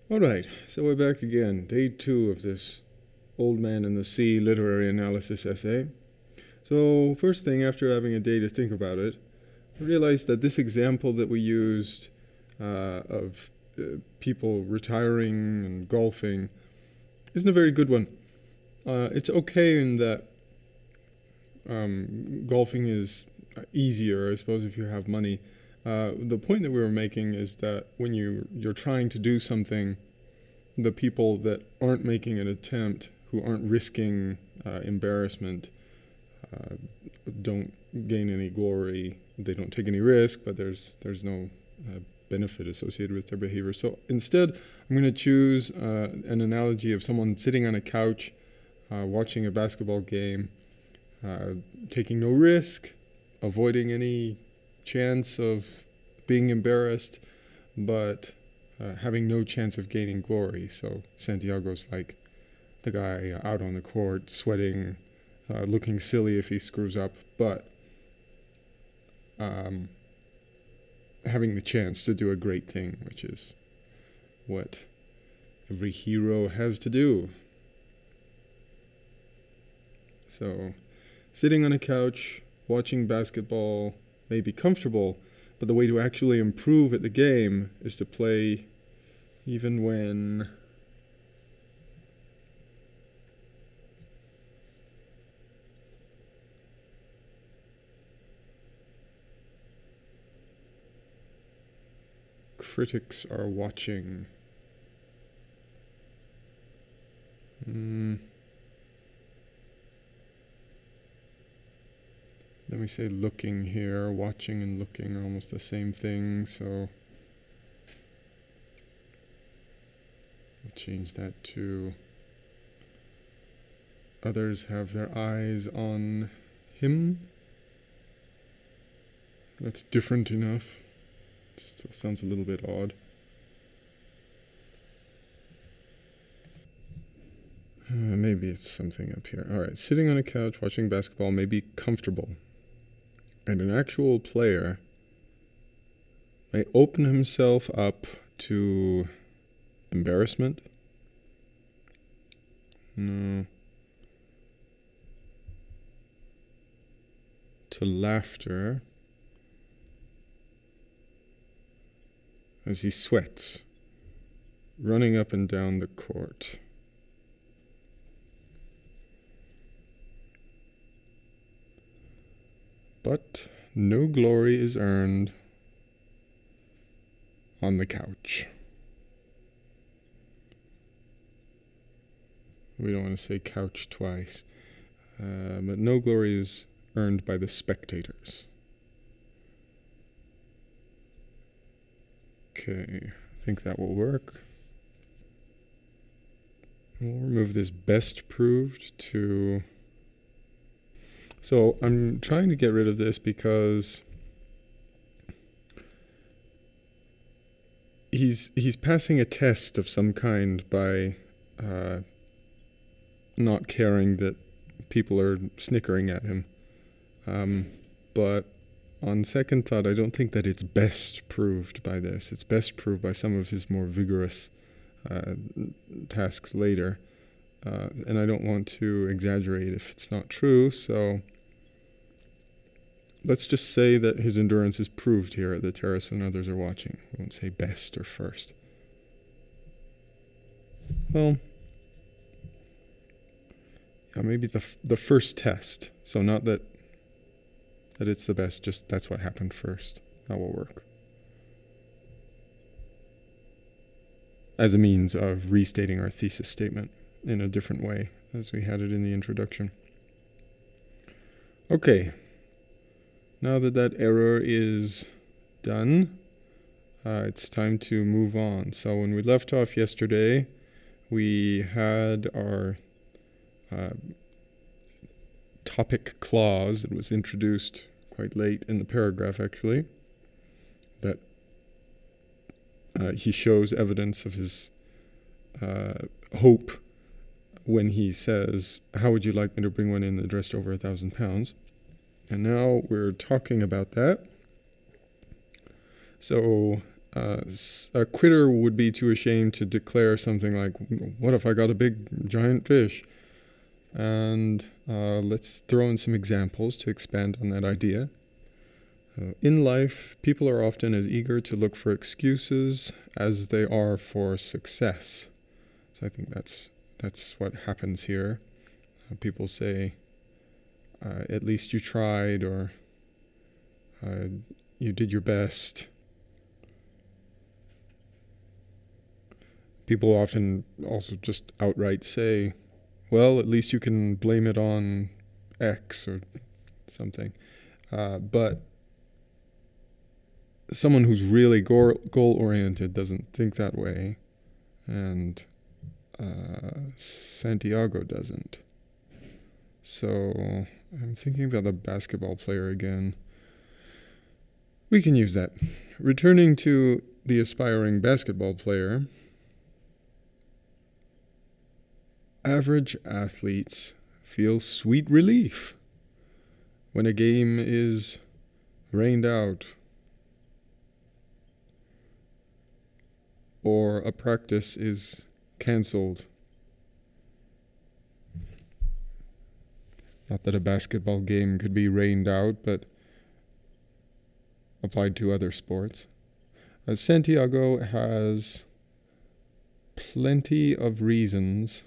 All right, so we're back again. Day 2 of this Old Man and the Sea literary analysis essay. So first thing, after having a day to think about it, I realized that this example that we used of people retiring and golfing isn't a very good one. It's okay in that golfing is easier, I suppose, if you have money. The point that we were making is that when you're trying to do something, the people that aren't making an attempt, who aren't risking embarrassment, don't gain any glory. They don't take any risk, but there's no benefit associated with their behavior. So instead, I'm going to choose an analogy of someone sitting on a couch, watching a basketball game, taking no risk, avoiding any chance of being embarrassed, but having no chance of gaining glory. So Santiago's like the guy out on the court, sweating, looking silly if he screws up, but having the chance to do a great thing, which is what every hero has to do. So sitting on a couch, watching basketball may be comfortable, but the way to actually improve at the game is to play even when critics are watching. Then we say looking here. Watching and looking are almost the same thing, so I'll change that to others have their eyes on him. That's different enough. It still sounds a little bit odd. Maybe it's something up here. All right, sitting on a couch watching basketball may be comfortable, and an actual player may open himself up to embarrassment. No. To laughter as he sweats, running up and down the court. But no glory is earned on the couch. We don't want to say couch twice. But no glory is earned by the spectators. Okay, I think that will work. We'll remove this best proved to... So I'm trying to get rid of this because he's passing a test of some kind by not caring that people are snickering at him. But on second thought, I don't think that it's best proved by this. It's best proved by some of his more vigorous tasks later. And I don't want to exaggerate if it's not true, so let's just say that his endurance is proved here at the terrace when others are watching. We won't say best or first. Well, yeah, maybe the first test. So not that it's the best, just that's what happened first. That will work. As a means of restating our thesis statement in a different way, as we had it in the introduction. Okay, now that that error is done, it's time to move on. So when we left off yesterday, we had our topic clause that was introduced quite late in the paragraph, actually, that he shows evidence of his hope when he says, "How would you like me to bring one in that dressed over 1,000 pounds?" And now we're talking about that. So a quitter would be too ashamed to declare something like, what if I got a big giant fish? And let's throw in some examples to expand on that idea. In life, people are often as eager to look for excuses as they are for success. So I think that's what happens here. People say, at least you tried, or you did your best. People often also just outright say, well, at least you can blame it on X or something. But someone who's really goal-oriented doesn't think that way, and Santiago doesn't. So I'm thinking about the basketball player again. We can use that. Returning to the aspiring basketball player, average athletes feel sweet relief when a game is rained out or a practice is cancelled. Not that a basketball game could be rained out, but applied to other sports. Santiago has plenty of reasons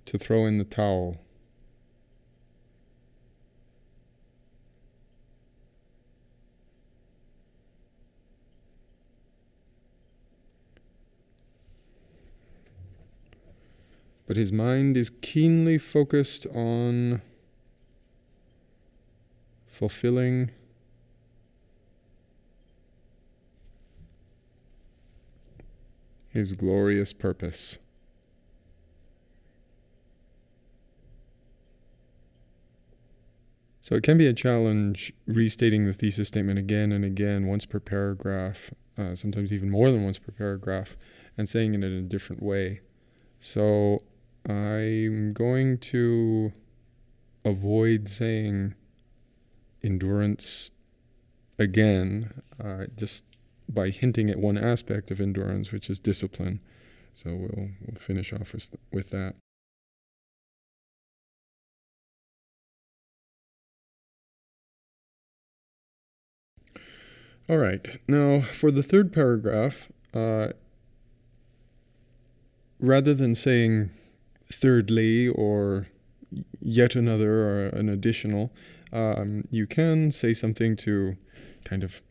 to throw in the towel. But his mind is keenly focused on fulfilling his glorious purpose. So it can be a challenge restating the thesis statement again and again, once per paragraph, sometimes even more than once per paragraph, and saying it in a different way. So I'm going to avoid saying endurance again, just by hinting at one aspect of endurance, which is discipline. So we'll finish off with that. All right, now for the third paragraph, rather than saying thirdly or yet another or an additional, you can say something to kind of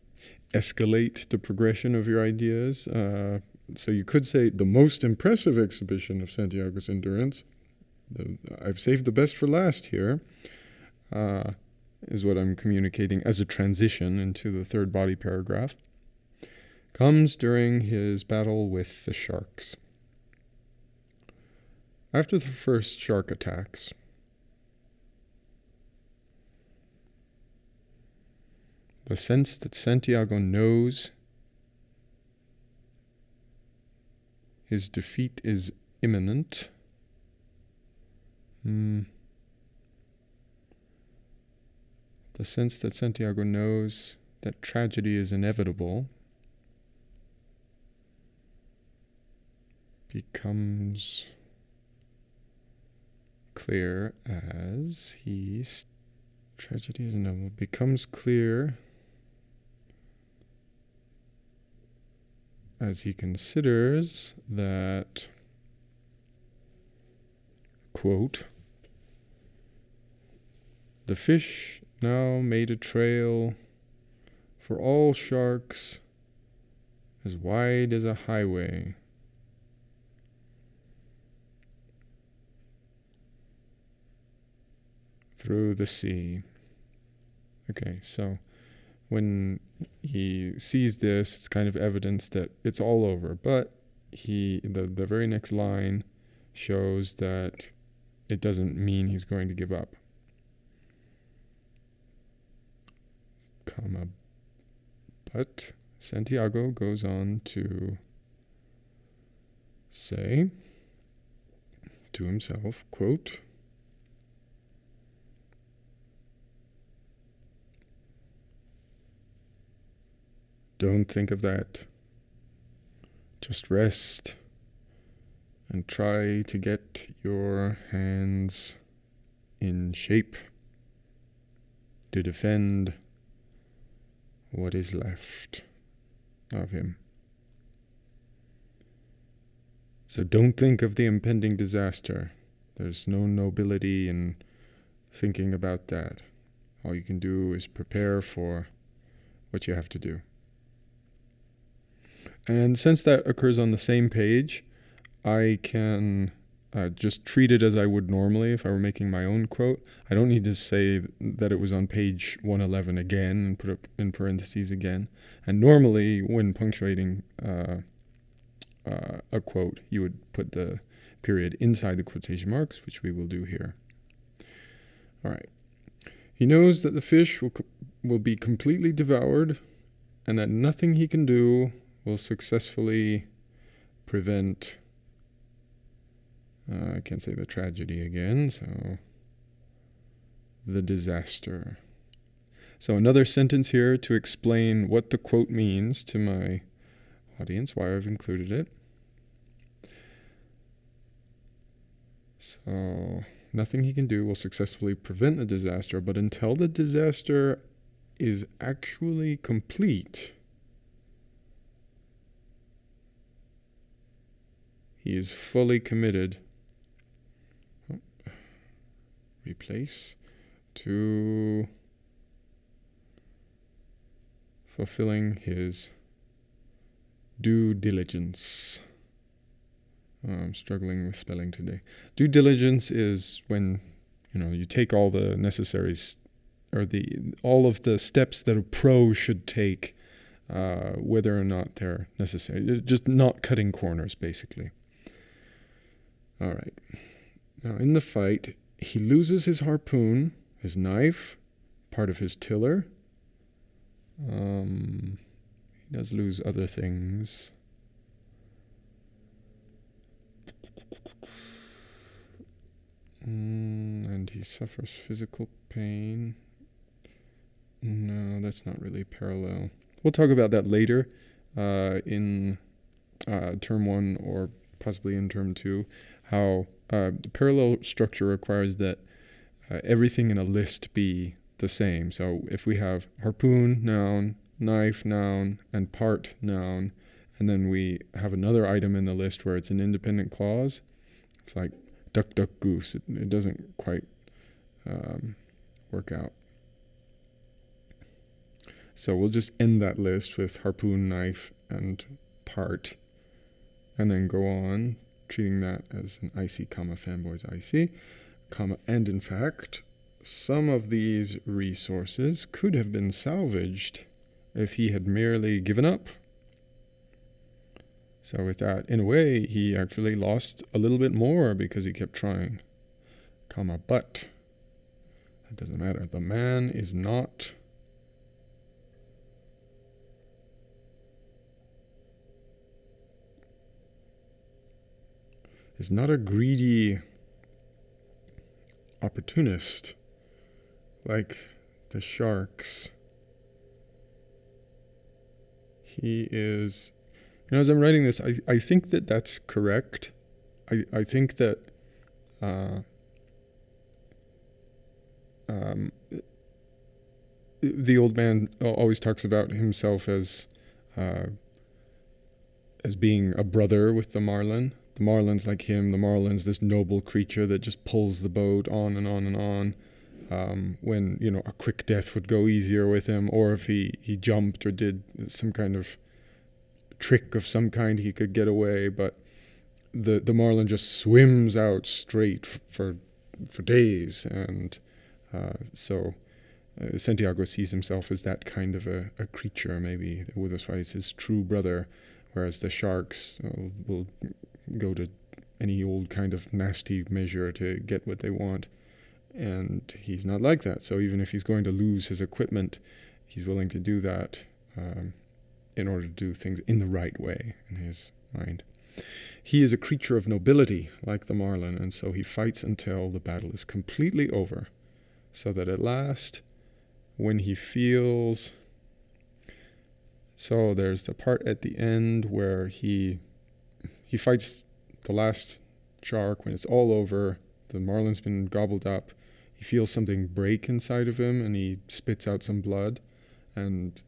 escalate the progression of your ideas. So you could say the most impressive exhibition of Santiago's endurance, I've saved the best for last here, is what I'm communicating as a transition into the third body paragraph, comes during his battle with the sharks. After the first shark attacks, the sense that Santiago knows his defeat is imminent. The sense that Santiago knows that tragedy is inevitable becomes clear as tragedy is inevitable, becomes clear as he considers that, quote, the fish now made a trail for all sharks as wide as a highway. Through the sea. Okay, so when he sees this, it's kind of evidence that it's all over. But the very next line shows that it doesn't mean he's going to give up. But Santiago goes on to say to himself, quote, Don't think of that. Just rest and try to get your hands in shape to defend what is left of him. So don't think of the impending disaster. There's no nobility in thinking about that. All you can do is prepare for what you have to do. And since that occurs on the same page, I can just treat it as I would normally if I were making my own quote. I don't need to say that it was on page 111 again and put it in parentheses again. And normally, when punctuating a quote, you would put the period inside the quotation marks, which we will do here. All right. He knows that the fish will be completely devoured and that nothing he can do will successfully prevent, I can't say the tragedy again, so the disaster. So another sentence here to explain what the quote means to my audience, why I've included it. So, nothing he can do will successfully prevent the disaster, but until the disaster is actually complete, he is fully committed, replace, to fulfilling his due diligence. I'm struggling with spelling today. Due diligence is when, you take all the necessaries, or all of the steps that a pro should take, whether or not they're necessary. It's just not cutting corners, basically. All right. Now, in the fight, he loses his harpoon, his knife, part of his tiller. He does lose other things. And he suffers physical pain. No, that's not really parallel. We'll talk about that later in term 1 or possibly in term 2, how the parallel structure requires that everything in a list be the same. So if we have harpoon, noun, knife, noun, and part, noun, and then we have another item in the list where it's an independent clause, it's like duck, duck, goose. It doesn't quite work out. So we'll just end that list with harpoon, knife, and part, and then go on, treating that as an icy, fanboys icy, and in fact, some of these resources could have been salvaged if he had merely given up. So with that, in a way, he actually lost a little bit more because he kept trying, but that doesn't matter. The man is not a greedy opportunist like the sharks. He is, as I'm writing this, I think that that's correct. I think that the old man always talks about himself as being a brother with the marlin. The marlin's like him. The marlin's this noble creature that just pulls the boat on and on and on. When, a quick death would go easier with him, or if he jumped or did some kind of trick of some kind, he could get away. But the marlin just swims out straight for days. And so Santiago sees himself as that kind of a creature, maybe. That's why he's his true brother, whereas the sharks will go to any old kind of nasty measure to get what they want. And he's not like that. So even if he's going to lose his equipment, he's willing to do that in order to do things in the right way in his mind. He is a creature of nobility, like the marlin, and so he fights until the battle is completely over, so that at last, when he feels So there's the part at the end where he fights the last shark. When it's all over, the marlin's been gobbled up. He feels something break inside of him, and he spits out some blood. And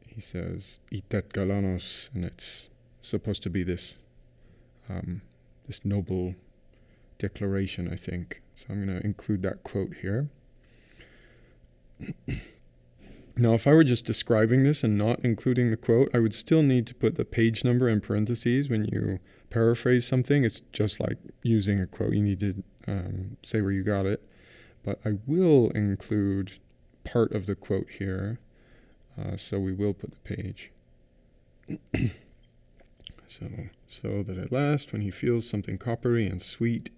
he says, "Itet galanos," and it's supposed to be this this noble declaration, I think. So I'm going to include that quote here. Now, if I were just describing this and not including the quote, I would still need to put the page number in parentheses when you paraphrase something. It's just like using a quote. You need to say where you got it. But I will include part of the quote here. So we will put the page. So that at last, when he feels something coppery and sweet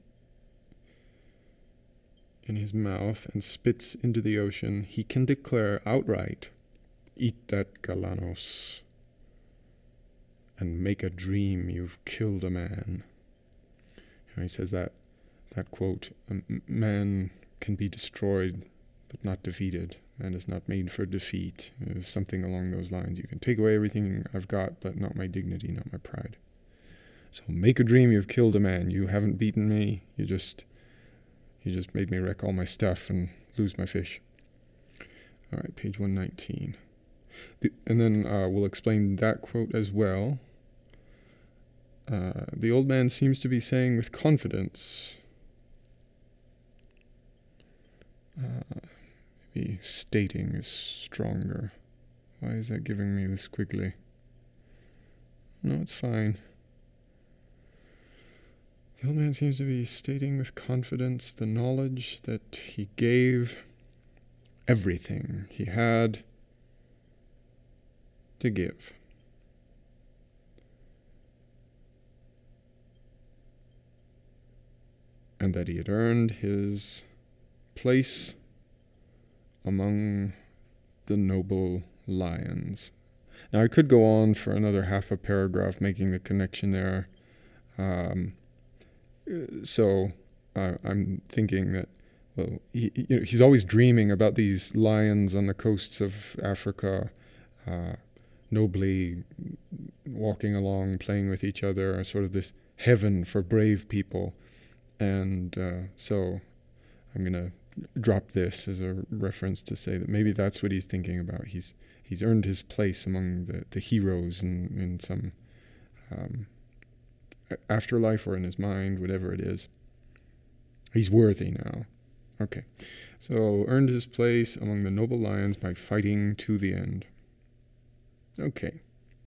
in his mouth and spits into the ocean, he can declare outright, "Itet galanos," and make a dream you've killed a man. And he says that quote, "Man can be destroyed, but not defeated. Man is not made for defeat." Something along those lines. You can take away everything I've got, but not my dignity, not my pride. So make a dream you've killed a man. You haven't beaten me. You just made me wreck all my stuff and lose my fish. All right, page 119. And then we'll explain that quote as well. The old man seems to be saying with confidence. Maybe stating is stronger. Why is that giving me the squiggly? No, it's fine. The old man seems to be stating with confidence the knowledge that he gave everything he had to give. And that he had earned his place among the noble lions. Now I could go on for another half a paragraph making the connection there. So I'm thinking that, well, he's always dreaming about these lions on the coasts of Africa, nobly walking along, playing with each other, sort of this heaven for brave people. And so I'm going to drop this as a reference to say that maybe that's what he's thinking about. He's earned his place among the heroes in some afterlife or in his mind, whatever it is. He's worthy now. Okay. So earned his place among the noble lions by fighting to the end. Okay.